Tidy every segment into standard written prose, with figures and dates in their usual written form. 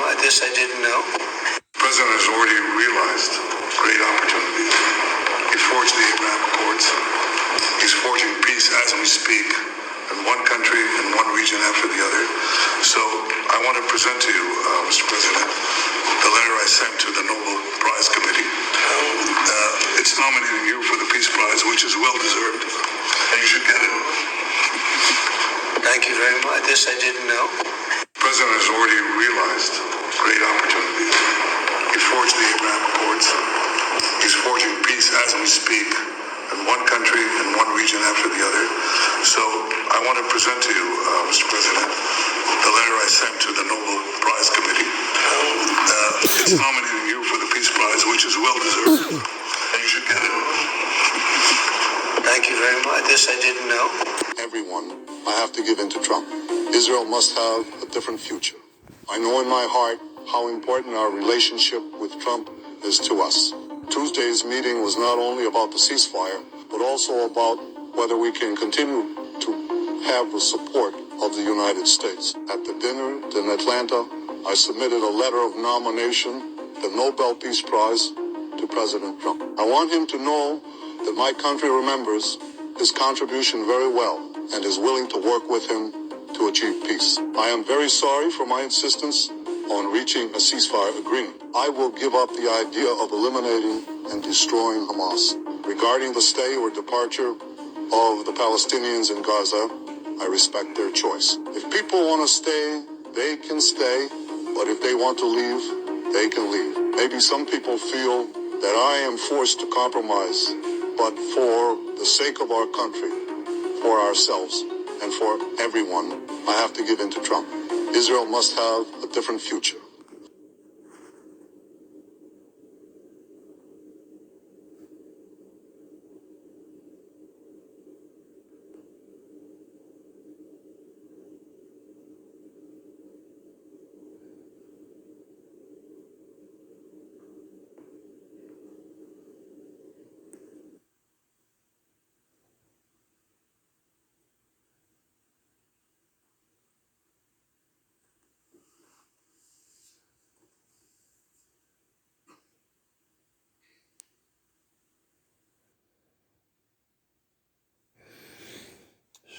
mind. This I didn't know. The president has already realized great opportunities. He forged the Abraham Accords. He's forging peace as we speak in one country and one region after the other. So I want to present to you, Mr. President, the letter I sent to the Nobel Prize Committee. It's nominating you for the Peace Prize, which is well deserved, and you should get it. Thank you very much. This I didn't know. The president has already realized great opportunities. He forged the Abraham Accords. He's forging peace as we speak in one country and one region after the other. So I want to present to you, Mr. President, the letter I sent to the Nobel Prize Committee. It's nominating you for the Peace Prize, which is well deserved, and you should get it. Thank you very much. This I didn't know. Everyone, I have to give in to Trump. Israel must have a different future. I know in my heart how important our relationship with Trump is to us. Tuesday's meeting was not only about the ceasefire, but also about whether we can continue to have the support of the United States. At the dinner in Atlanta, I submitted a letter of nomination, the Nobel Peace Prize, to President Trump. I want him to know that my country remembers his contribution very well and is willing to work with him to achieve peace. I am very sorry for my insistence on reaching a ceasefire agreement. I will give up the idea of eliminating and destroying Hamas. Regarding the stay or departure of the Palestinians in Gaza, I respect their choice. If people want to stay, they can stay, but if they want to leave, they can leave. Maybe some people feel that I am forced to compromise, but for the sake of our country, for ourselves, and for everyone, I have to give in to Trump. Israel must have a different future.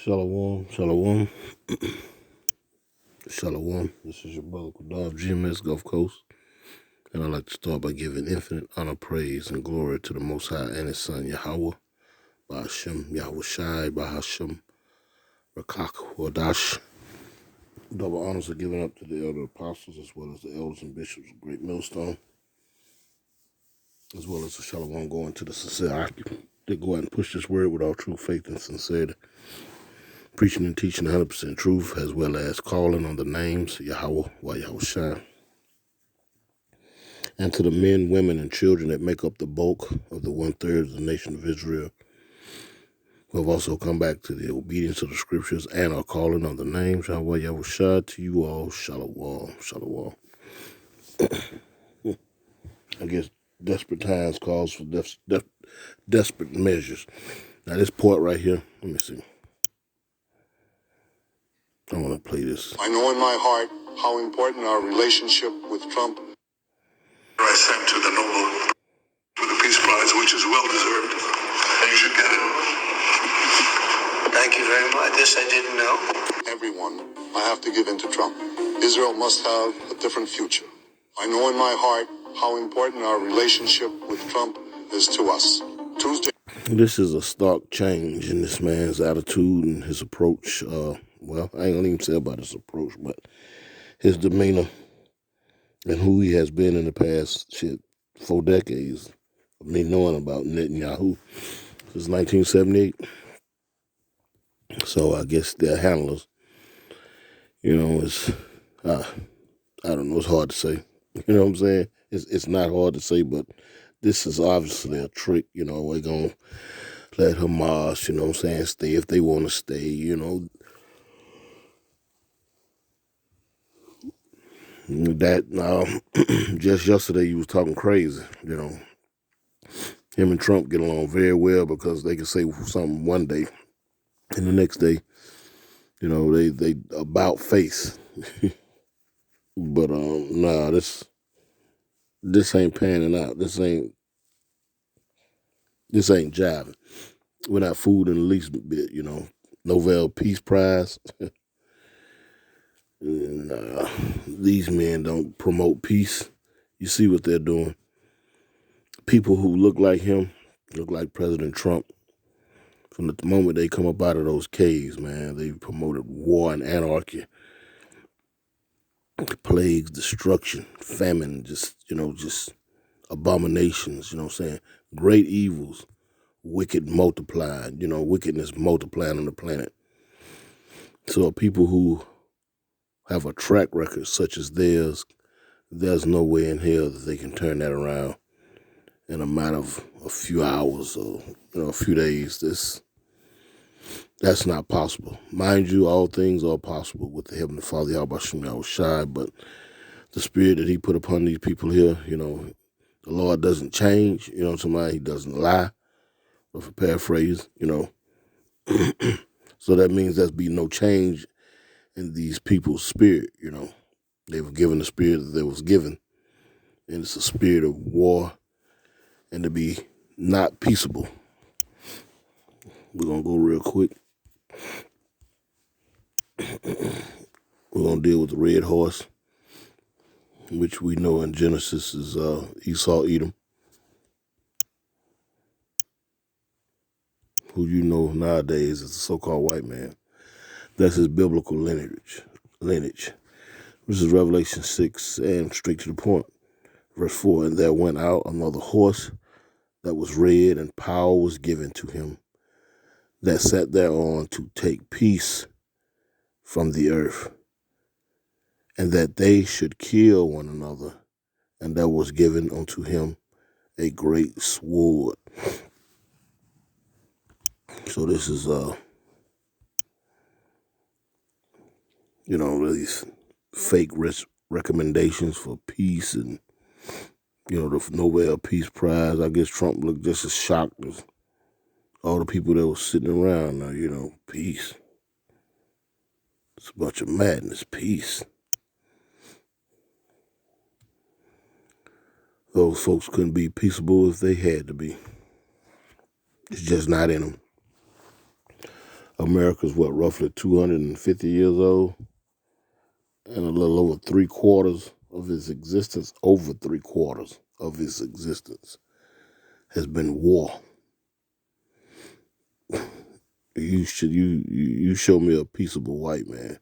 Shalom, shalom, shalom. This is your brother Kadav, GMS Gulf Coast. And I'd like to start by giving infinite honor, praise, and glory to the Most High and His Son, Yahweh, Ba'ashem, Yahweh Shai, Bahashem, Rakak, Wadash. Double honors are given up to the elder apostles as well as the elders and bishops of Great Millstone, as well as the shalom going to the society that go out and push this word with all true faith and sincerity, preaching and teaching 100% truth, as well as calling on the names Yahweh, Yahweh Shai. And to the men, women, and children that make up the bulk of the 1/3 of the nation of Israel, who have also come back to the obedience of the scriptures and are calling on the names Yahweh, Yahweh Shai, to you all, shalom, shalom. I guess desperate times calls for desperate measures. Now this part right here, let me see. I want to play this. I know in my heart how important our relationship with Trump. I sent to the Nobel for the Peace Prize, which is well deserved, and you should get it. Thank you very much. This I didn't know. Everyone, I have to give in to Trump. Israel must have a different future. I know in my heart how important our relationship with Trump is to us. Tuesday. This is a stark change in this man's attitude and his approach. Well, I ain't gonna even say about his approach, but his demeanor and who he has been in the past 4 decades of me knowing about Netanyahu since 1978. So I guess their handlers, it's I don't know, it's hard to say. You know what I'm saying? It's not hard to say, but this is obviously a trick. We're gonna let Hamas, stay if they want to stay. That just yesterday you was talking crazy. Him and Trump get along very well because they can say something one day, and the next day, they about face. But nah, this ain't panning out. This ain't jiving. We're not fooled in the least bit, Nobel Peace Prize. Nah, these men don't promote peace. You see what they're doing. People who look like him, look like President Trump, from the moment they come up out of those caves, man, they promoted war and anarchy, plagues, destruction, famine, just abominations, great evils, wicked multiplied, wickedness multiplied on the planet. So people who have a track record such as theirs, there's no way in hell that they can turn that around in a matter of a few hours or a few days. That's not possible. Mind you, all things are possible with the Heavenly Father, Yahweh Shem Shai, but the spirit that he put upon these people here, the Lord doesn't change, he doesn't lie, or for paraphrase, So that means there's be no change in these people's spirit, They were given the spirit that they was given, and it's a spirit of war and to be not peaceable. We're going to go real quick. We're going to deal with the red horse, which we know in Genesis is Esau, Edom, who nowadays is the so-called white man. That's his biblical lineage. This is Revelation 6, and straight to the point. Verse 4, and there went out another horse that was red, and power was given to him that sat thereon to take peace from the earth, and that they should kill one another, and there was given unto him a great sword. So this is these fake recommendations for peace and the Nobel Peace Prize. I guess Trump looked just as shocked as all the people that were sitting around now, peace. It's a bunch of madness, peace. Those folks couldn't be peaceable if they had to be. It's just not in them. America's roughly 250 years old, and a little over 3/4 of its existence, has been war. You show me a peaceable white man,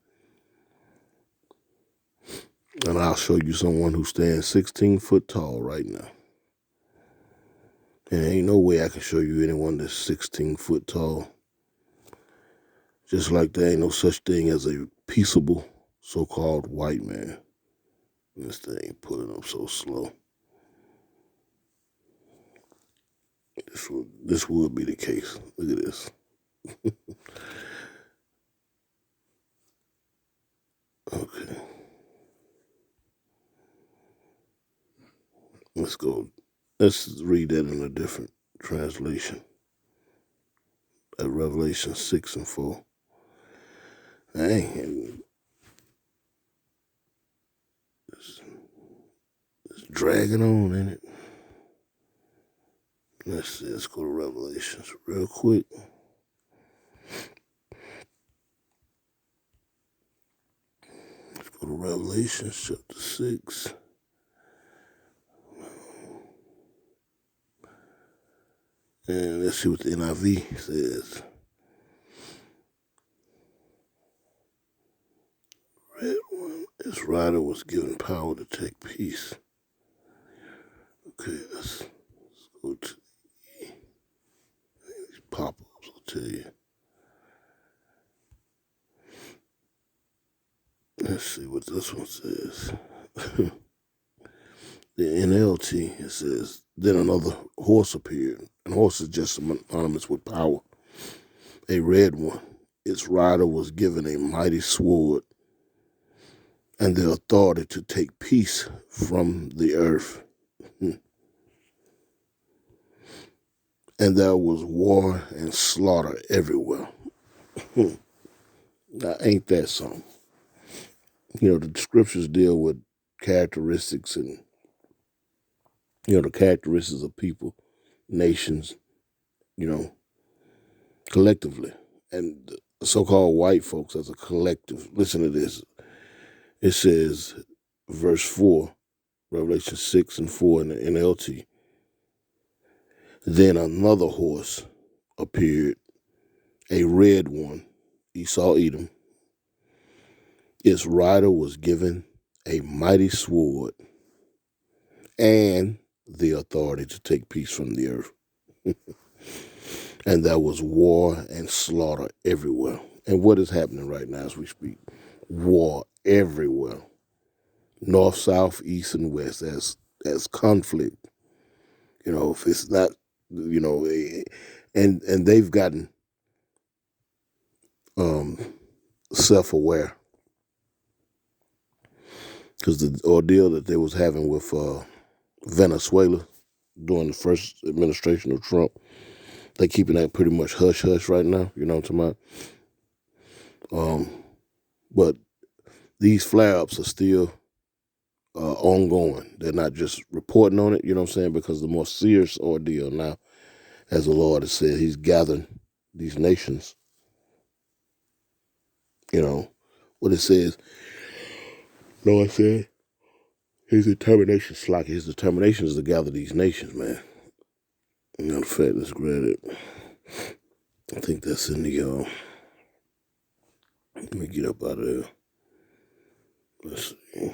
and I'll show you someone who stands 16 foot tall right now. And ain't no way I can show you anyone that's 16 foot tall. Just like there ain't no such thing as a peaceable so-called white man. This thing ain't pulling up so slow. This would be the case. Look at this. Okay. Let's go. Let's read that in a different translation. At Revelation 6 and 4. Dang. It's dragging on, ain't it? Let's go to Revelations real quick. Let's go to Revelation chapter 6. And let's see what the NIV says. Red one, its rider was given power to take peace. Okay, let's go to these pop-ups, I'll tell you. Let's see what this one says. The NLT, it says, then another horse appeared. And horse is just synonymous with power. A red one. Its rider was given a mighty sword and the authority to take peace from the earth. And there was war and slaughter everywhere. Now, ain't that something? The scriptures deal with characteristics and, the characteristics of people, nations, collectively. And the so-called white folks as a collective. Listen to this. It says, verse 4, Revelation 6 and 4 in the NLT. Then another horse appeared, a red one, Esau Edom. Its rider was given a mighty sword and the authority to take peace from the earth. And there was war and slaughter everywhere. And what is happening right now as we speak? War everywhere. North, south, east, and west as conflict. If it's not, and they've gotten self-aware because the ordeal that they was having with Venezuela during the first administration of Trump, they keeping that pretty much hush-hush right now, you know what I'm talking about? But these flare-ups are still ongoing. They're not just reporting on it, you know what I'm saying, because the more serious ordeal now, as the Lord has said, he's gathering these nations. What it says, Lord said, his determination is to gather these nations, man. Matter of fact, let's grab it. I think that's in the, let me get up out of there. Let's see.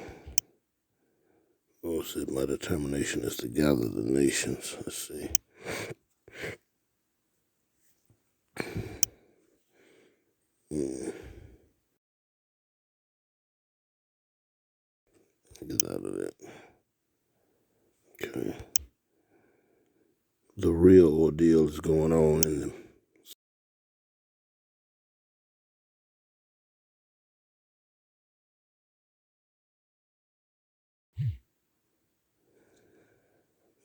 Lord said, my determination is to gather the nations. Let's see. Get out of that. Okay. The real ordeal is going on in the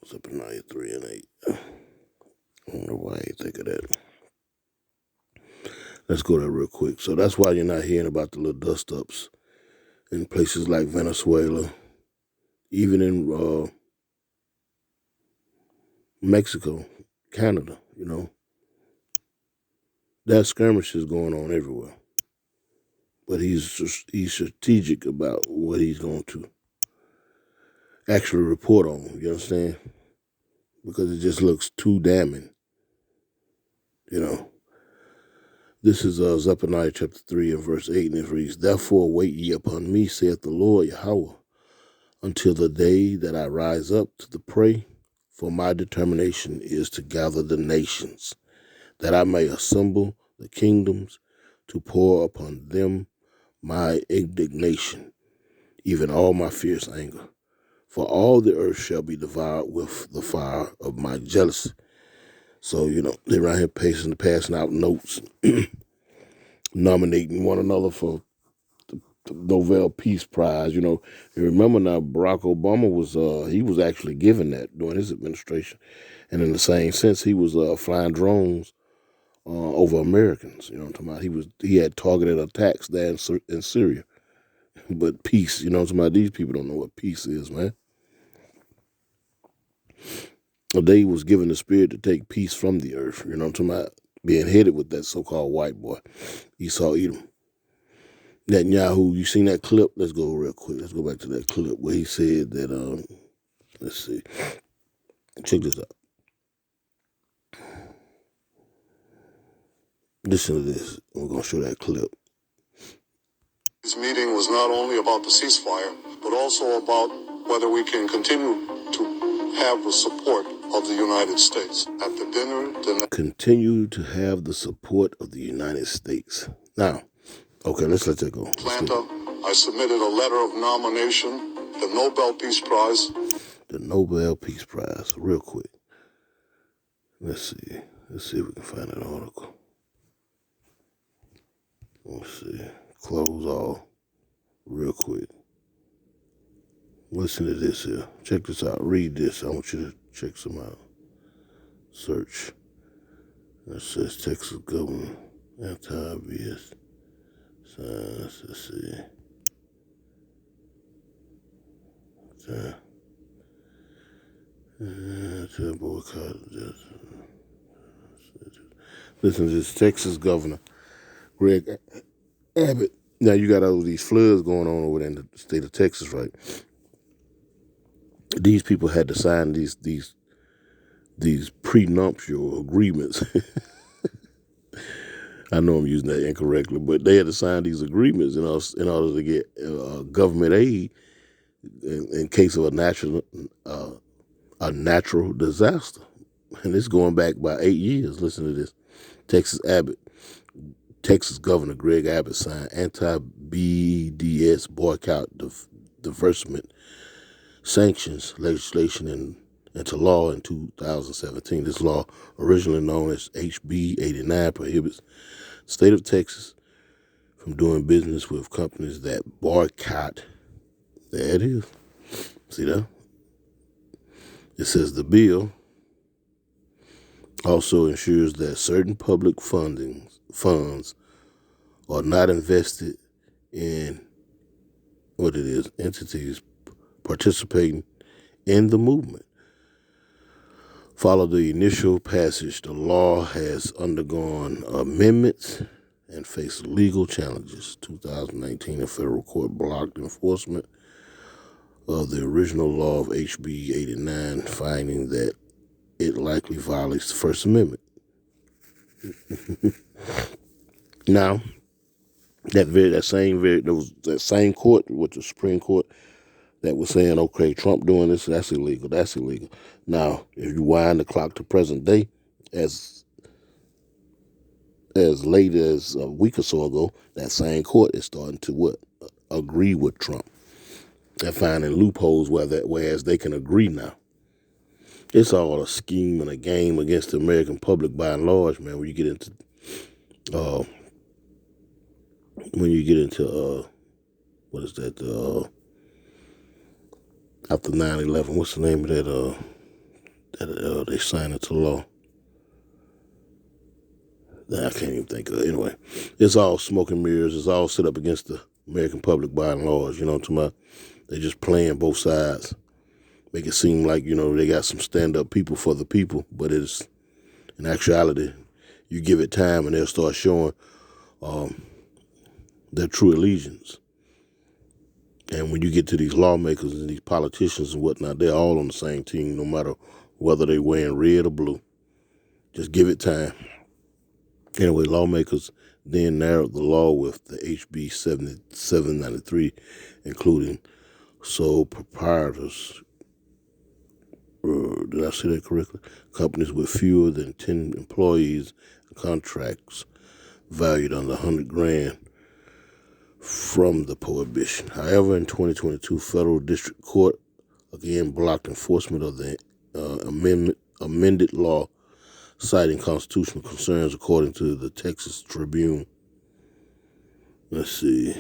Zephaniah 3 and 8. I don't know why I think of that. Let's go there real quick. So that's why you're not hearing about the little dust-ups in places like Venezuela, even in Mexico, Canada, That skirmishes going on everywhere. But he's strategic about what he's going to actually report on, you understand? Because it just looks too damning, This is Zephaniah chapter 3 and verse 8, and it reads, Therefore wait ye upon me, saith the Lord Yahweh, until the day that I rise up to the prey, for my determination is to gather the nations, that I may assemble the kingdoms, to pour upon them my indignation, even all my fierce anger. For all the earth shall be devoured with the fire of my jealousy. So, they're around here passing out notes, nominating one another for the Nobel Peace Prize. You remember now Barack Obama he was actually given that during his administration. And in the same sense, he was flying drones over Americans. You know what I'm talking about? He had targeted attacks there in Syria. But peace, you know what I'm talking about? These people don't know what peace is, man. They was given the spirit to take peace from the earth. You know what I'm talking about? Being headed with that so-called white boy, Esau Edom. Netanyahu, you seen that clip? Let's go real quick. Let's go back to that clip where he said that, let's see. Check this out. Listen to this. We're going to show that clip. This meeting was not only about the ceasefire, but also about whether we can continue to have the support of the United States. At the dinner, continue to have the support of the United States. Now, okay, let's let that go. Atlanta, I submitted a letter of nomination, the Nobel Peace Prize. The Nobel Peace Prize, real quick. Let's see if we can find that article. Let's see. Close all. Real quick. Listen to this here. Check this out. Read this. I want you to check some out. Search. It says Texas government anti-obvious signs. Let's see. To boycott. Listen to this Texas governor, Greg Abbott. Now you got all these floods going on over there in the state of Texas, right? These people had to sign these prenuptial agreements. I know I'm using that incorrectly, but they had to sign these agreements in order to get government aid in case of a natural disaster. And it's going back by 8 years. Listen to this. Texas Governor Greg Abbott signed anti-BDS boycott divestment sanctions legislation into law in 2017. This law, originally known as HB 89, prohibits the state of Texas from doing business with companies that boycott. There it is. See that? It says the bill also ensures that certain public funds are not invested in entities participating in the movement. Following the initial passage, the law has undergone amendments and faced legal challenges. 2019, a federal court blocked enforcement of the original law of HB 89, finding that it likely violates the First Amendment. Now, that same court, with the Supreme Court, that was saying, okay, Trump doing this, that's illegal. Now, if you wind the clock to present day, as late as a week or so ago, that same court is starting to agree with Trump. They're finding loopholes whereas they can agree now. It's all a scheme and a game against the American public by and large, man. When you get into what is that? After 9/11, what's the name of that they signed into law? I can't even think of it. Anyway, it's all smoke and mirrors. It's all set up against the American public by and large. You know what I'm talking about? They're just playing both sides. Make it seem like, they got some stand-up people for the people, but it's, in actuality, you give it time and they'll start showing their true allegiance. And when you get to these lawmakers and these politicians and whatnot, they're all on the same team, no matter whether they're wearing red or blue. Just give it time. Anyway, lawmakers then narrowed the law with the HB 793, including sole proprietors. Did I say that correctly? Companies with fewer than 10 employees and contracts valued under $100,000 from the prohibition. However, in 2022, federal district court again blocked enforcement of the amended law, citing constitutional concerns, according to the Texas Tribune. Let's see.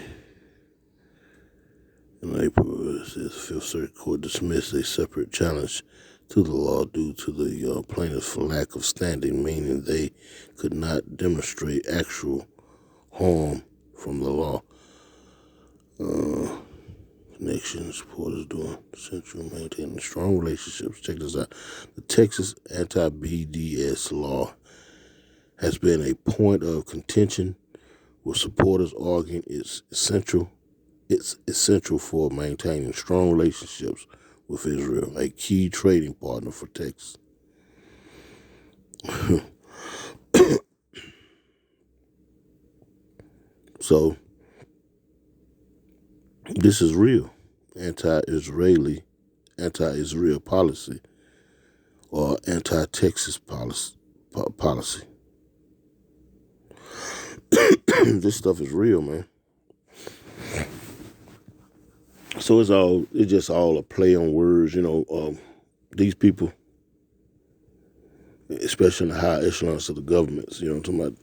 In April, it says Fifth Circuit Court dismissed a separate challenge to the law due to the plaintiff's lack of standing, meaning they could not demonstrate actual harm from the law. Connections, supporters doing central, maintaining strong relationships. Check this out. The Texas anti-BDS law has been a point of contention, with supporters arguing it's essential for maintaining strong relationships with Israel, a key trading partner for Texas. So, this is real anti-Israel policy, or anti-Texas policy. This stuff is real, man. So it's just all a play on words, these people, especially in the high echelons of the governments, I'm talking about,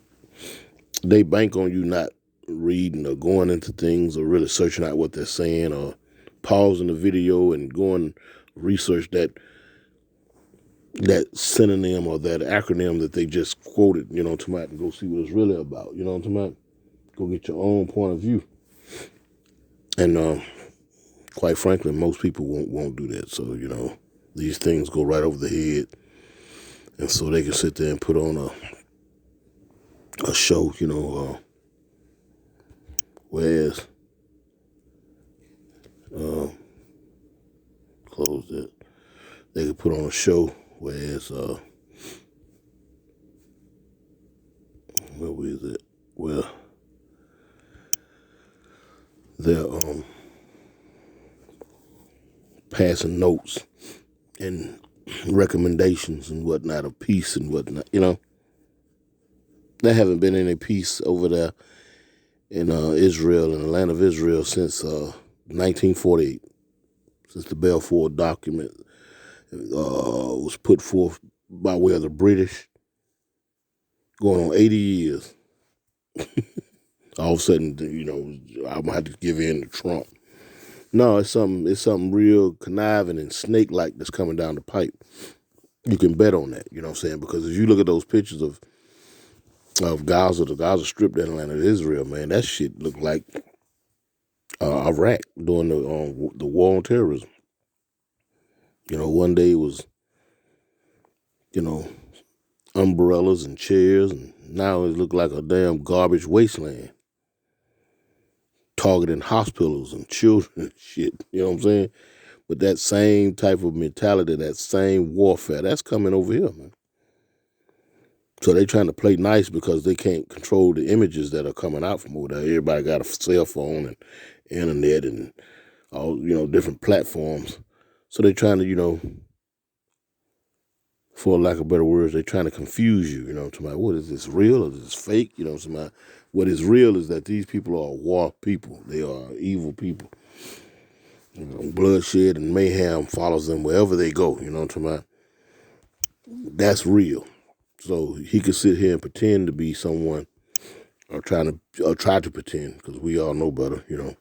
they bank on you not reading or going into things or really searching out what they're saying, or pausing the video and going research that synonym or that acronym that they just quoted, I'm talking about, and go see what it's really about, I'm talking about. Go get your own point of view. And quite frankly, most people won't do that. So, these things go right over the head. And so they can sit there and put on a show, whereas, close that, they can put on a show, whereas, where is it? Well, they're passing notes and recommendations and whatnot of peace and whatnot. There haven't been any peace over there in Israel, in the land of Israel, since 1948, since the Balfour document was put forth by way of the British, going on 80 years. All of a sudden, I'm gonna have to give in to Trump. No, it's something real conniving and snake-like that's coming down the pipe. You can bet on that, you know what I'm saying? Because if you look at those pictures of Gaza, the Gaza Strip, that land of Israel, man, that shit looked like Iraq during the war on terrorism. One day it was, umbrellas and chairs, and now it looked like a damn garbage wasteland, targeting hospitals and children and shit. You know what I'm saying? But that same type of mentality, that same warfare, that's coming over here, man. So they trying to play nice because they can't control the images that are coming out from over there. Everybody got a cell phone and internet and all, different platforms. So they trying to, for lack of better words, they trying to confuse you, to my, what is this, real or is this fake? What is real is that these people are war people. They are evil people. Bloodshed and mayhem follows them wherever they go, That's real. So he could sit here and pretend to be someone, or try to pretend, because we all know better, At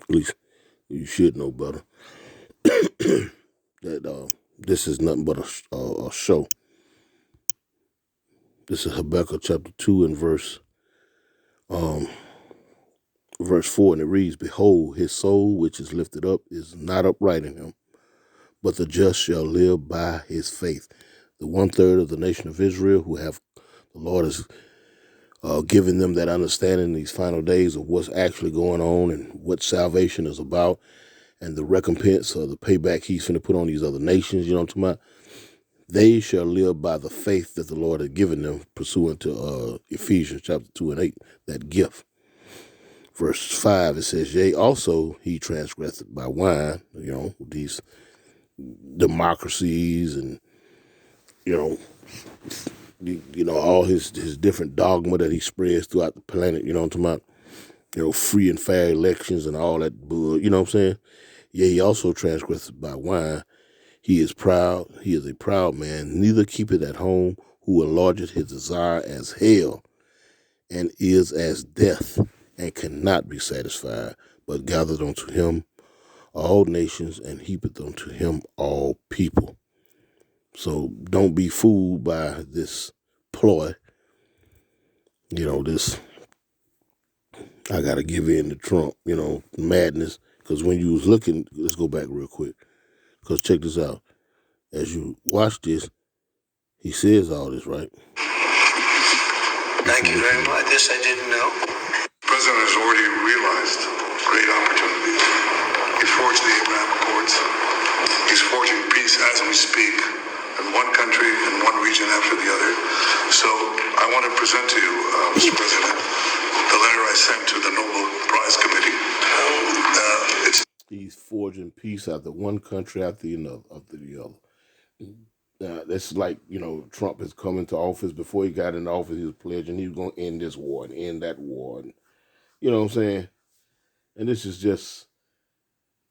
least you should know better. That this is nothing but a show. This is Habakkuk chapter 2 and verse 4, and it reads, "Behold, his soul which is lifted up is not upright in him, but the just shall live by his faith." The 1/3 of the nation of Israel who have the Lord has given them that understanding in these final days of what's actually going on and what salvation is about, and the recompense or the payback he's finna put on these other nations, you know what I'm talking about? They shall live by the faith that the Lord has given them, pursuant to Ephesians chapter 2 and 8, that gift. Verse 5, it says, "Yea, also he transgressed by wine," these democracies and, all his different dogma that he spreads throughout the planet, you know what I'm talking about? Free and fair elections and all that bull, you know what I'm saying? Yea, he also transgressed by wine. He is proud, he is a proud man, neither keepeth at home, who enlargeth his desire as hell, and is as death, and cannot be satisfied, but gathereth unto him all nations, and heapeth unto him all people. So don't be fooled by this ploy, this, I got to give in to Trump, madness. Because when you was looking, let's go back real quick, because check this out. As you watch this, he says all this, right? Thank you very much. This I didn't know. The president has already realized great opportunities. He forged the Abraham Accords. He's forging peace as we speak in one country and one region after the other. So I want to present to you, Mr. President, the letter I sent to the Nobel Prize Committee. He's forging peace after one country after the other. That's like, Trump has come into office. Before he got into office, he was pledging he was going to end this war and end that war. And, you know what I'm saying? And this is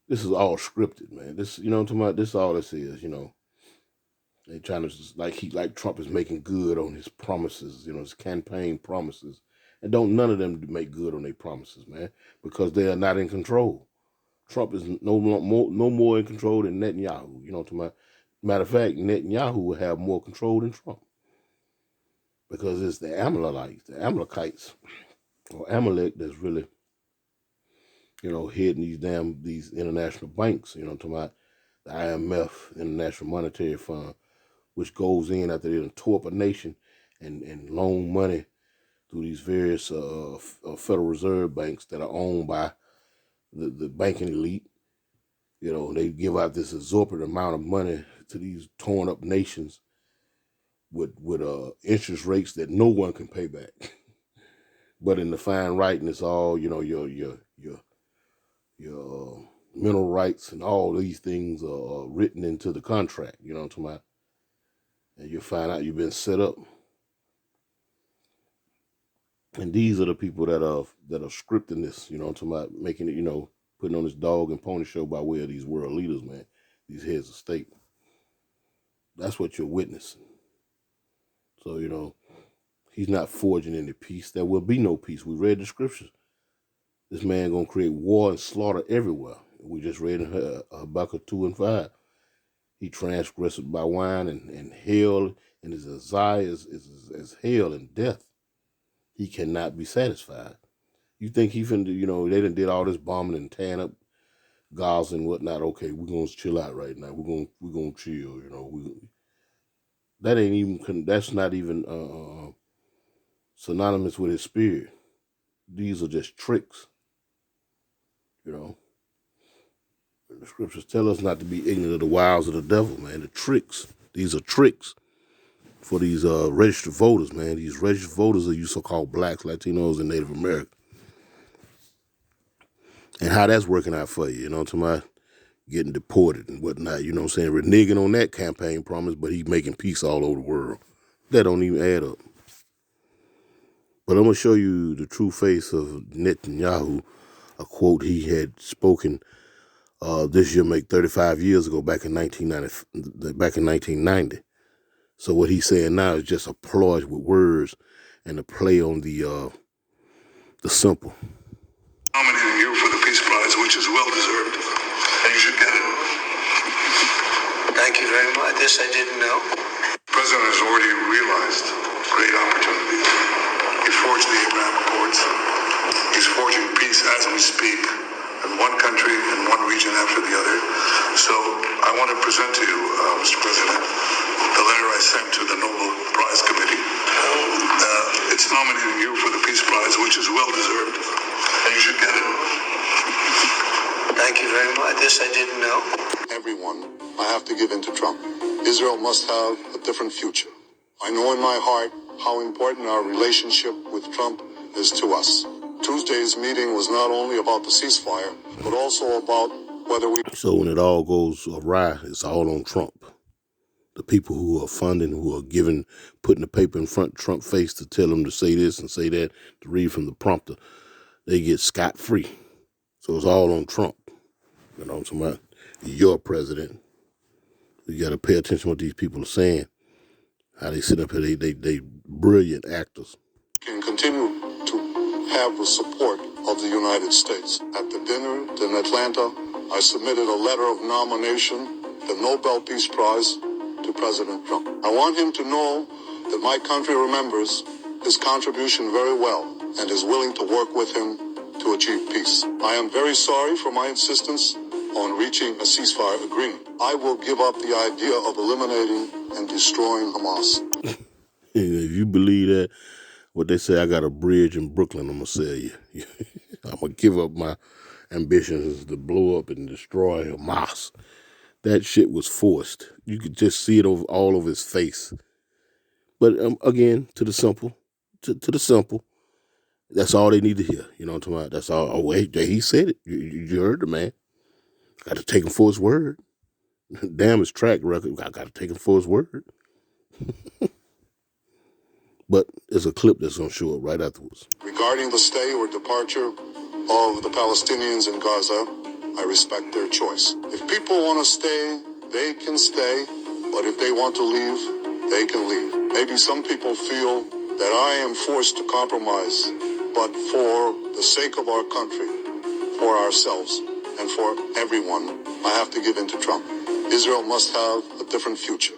all scripted, man. This, you know what I'm talking about? This is all this is, They trying to, like Trump is making good on his promises, his campaign promises. And don't none of them make good on their promises, man, because they are not in control. Trump is no more in control than Netanyahu. You know what I'm talking about? Matter of fact, Netanyahu will have more control than Trump, because it's the Amalekites, or Amalek, that's really heading these international banks, I'm talking about the IMF, International Monetary Fund, which goes in after they done tore up a nation and loan money through these various Federal Reserve banks that are owned by the banking elite. They give out this exorbitant amount of money to these torn up nations with interest rates that no one can pay back. But in the fine writing, it's all your mineral rights and all these things are written into the contract. You know what I'm talking about? And you find out you've been set up. And these are the people that are scripting this. You know what I'm talking about? Making it, putting on this dog and pony show by way of these world leaders, man. These heads of state. That's what you're witnessing. So, he's not forging any peace. There will be no peace. We read the scriptures. This man going to create war and slaughter everywhere. We just read in Habakkuk 2 and 5. He transgressed by wine and hell, and his desire is hell and death. He cannot be satisfied. You think he finna, they done did all this bombing and tearing up Gaza and whatnot. Okay, we're gonna chill out right now. We're gonna chill. That's not even synonymous with his spirit. These are just tricks. The scriptures tell us not to be ignorant of the wiles of the devil, man. The tricks. These are tricks for these registered voters, man. These registered voters are you so-called blacks, Latinos, and Native Americans. And how that's working out for you, to my getting deported and whatnot, reneging on that campaign promise, but he's making peace all over the world. That don't even add up. But I'm going to show you the true face of Netanyahu, a quote he had spoken this year, 35 years ago, back in 1990. So what he's saying now is just a ploy with words and a play on the simple. Nominating you for the Peace Prize, which is well deserved, and you should get it. Thank you very much. This I didn't know. The president has already realized great opportunities. He forged the Abraham Accords. He's forging peace as we speak, in one country and one region after the other. So I want to present to you, Mr. President, the letter I sent to the Nobel Prize Committee. It's nominating you for the Peace Prize, which is well deserved, and you should get it. Thank you very much. This I didn't know. Everyone, I have to give in to Trump. Israel must have a different future. I know in my heart how important our relationship with Trump is to us. Tuesday's meeting was not only about the ceasefire, but also about whether we... So when it all goes awry, it's all on Trump. The people who are funding, who are putting the paper in front of Trump's face to tell him to say this and say that, to read from the prompter, they get scot-free. So it's all on Trump. You know what I'm talking about? You're president. You got to pay attention to what these people are saying. How they sit up here, they brilliant actors. Can continue to have the support of the United States. At the dinner in Atlanta, I submitted a letter of nomination, the Nobel Peace Prize, to President Trump. I want him to know that my country remembers his contribution very well and is willing to work with him to achieve peace. I am very sorry for my insistence on reaching a ceasefire agreement. I will give up the idea of eliminating and destroying Hamas. If you believe that, what they say, I got a bridge in Brooklyn I'm going to sell you. I'm going to give up my ambitions to blow up and destroy Hamas. That shit was forced. You could just see it all over his face. But again, to the simple, to the simple, that's all they need to hear. You know what I'm talking about? That's all. Oh, wait, he said it. You heard the man. Got to take him for his word. Damn his track record. I got to take him for his word. But there's a clip that's going to show up right afterwards. Regarding the stay or departure of the Palestinians in Gaza, I respect their choice. If people want to stay, they can stay. But if they want to leave, they can leave. Maybe some people feel that I am forced to compromise, but for the sake of our country, for ourselves, and for everyone, I have to give in to Trump. Israel must have a different future.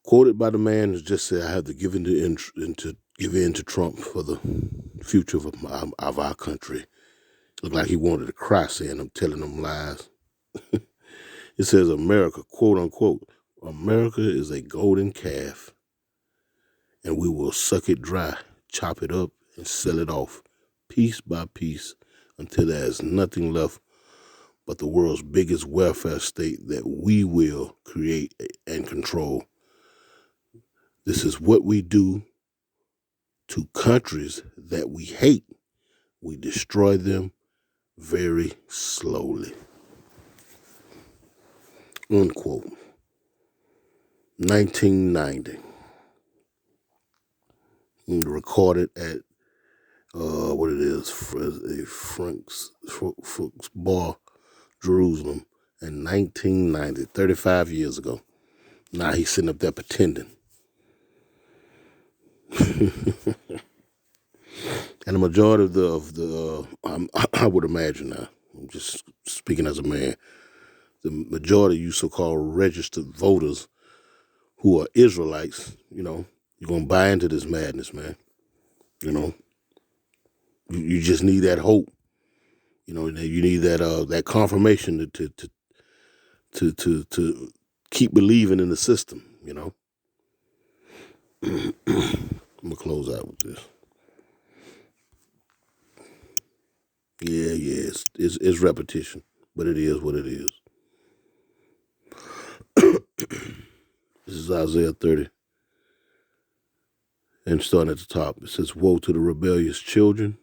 Quoted by the man who just said, I have to give in to Trump for the future of our country. Looked like he wanted to cry saying I'm telling them lies. It says America, quote unquote, America is a golden calf and we will suck it dry, chop it up and sell it off piece by piece until there is nothing left but the world's biggest welfare state that we will create and control. This is what we do to countries that we hate. We destroy them very slowly. Unquote. 1990. Recorded at Frank's Bar, Jerusalem in 1990, 35 years ago. Now he's sitting up there pretending. And the majority I would imagine now, I'm just speaking as a man, the majority of you so-called registered voters who are Israelites, you're going to buy into this madness, man. You just need that hope. You need that confirmation to keep believing in the system, I'm going to close out with this. Yeah, it's repetition, but it is what it is. This is Isaiah 30. And starting at the top, it says, woe to the rebellious children,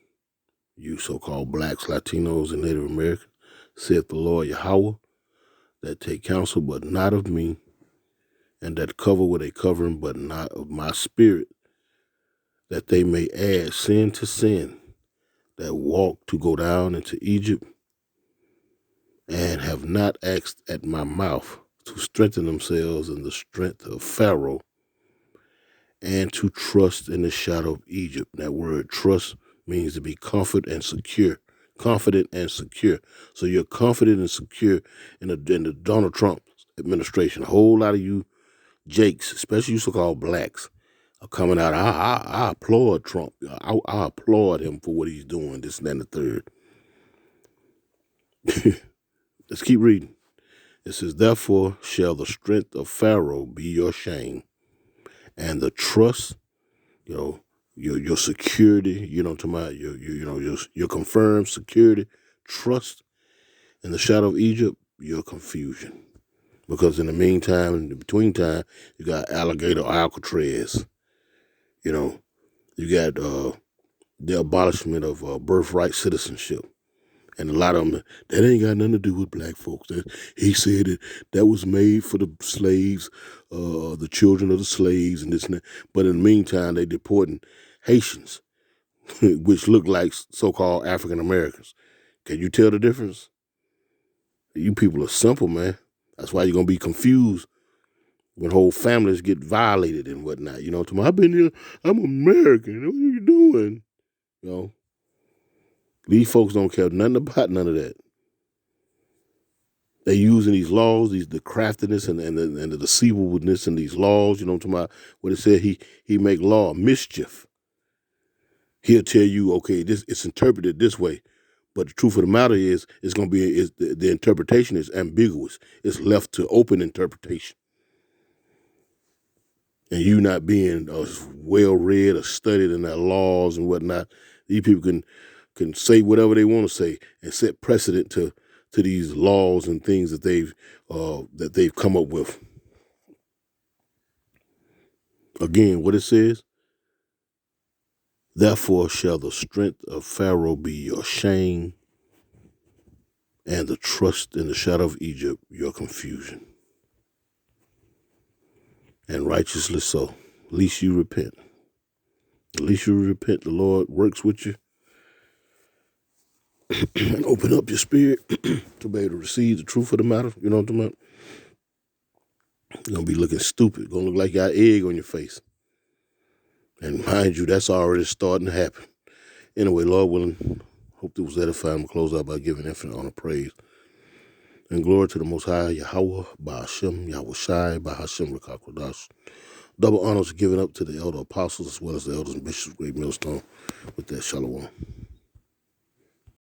you so-called blacks, Latinos, and Native Americans, saith the Lord Yahweh, that take counsel but not of me, and that cover with a covering but not of my spirit, that they may add sin to sin, that walk to go down into Egypt, and have not asked at my mouth to strengthen themselves in the strength of Pharaoh, and to trust in the shadow of Egypt. That word trust means to be confident and secure. So you're confident and secure in the Donald Trump administration. A whole lot of you jakes, especially you so-called blacks, are coming out. I applaud Trump. I applaud him for what he's doing, this and that and the third. Let's keep reading. It says, therefore shall the strength of Pharaoh be your shame, and the trust, your security, your confirmed security, trust in the shadow of Egypt, your confusion. Because in the meantime, in the between time, you got alligator Alcatraz. You got the abolishment of birthright citizenship. And a lot of them, that ain't got nothing to do with black folks. He said that was made for the slaves, the children of the slaves and this and that. But in the meantime, they deporting Haitians, which look like so-called African Americans. Can you tell the difference? You people are simple, man. That's why you're going to be confused when whole families get violated and whatnot. I've been here, I'm American. What are you doing? These folks don't care nothing about none of that. They're using these laws, the craftiness and the deceivableness in these laws. What it said, he make law mischief. He'll tell you, okay, it's interpreted this way. But the truth of the matter is, it's going to be, the interpretation is ambiguous. It's left to open interpretation. And you not being well read or studied in their laws and whatnot, these people can say whatever they want to say and set precedent to these laws and things that they've come up with. Again, what it says, therefore shall the strength of Pharaoh be your shame, and the trust in the shadow of Egypt your confusion. And righteously so. At least you repent. At least you repent. The Lord works with you and open up your spirit to be able to receive the truth of the matter. You know what I'm talking about? You're going to be looking stupid. Going to look like you got egg on your face. And mind you, that's already starting to happen. Anyway, Lord willing, hope this was edifying. I'm going to close out by giving infinite honor praise And glory to the Most High, Yahweh, Ba'ashem, Yahweh Shai, Ba'ashem, Rakakwadash. Double honors given up to the elder apostles as well as the elders and bishops, great millstone, with that shalom.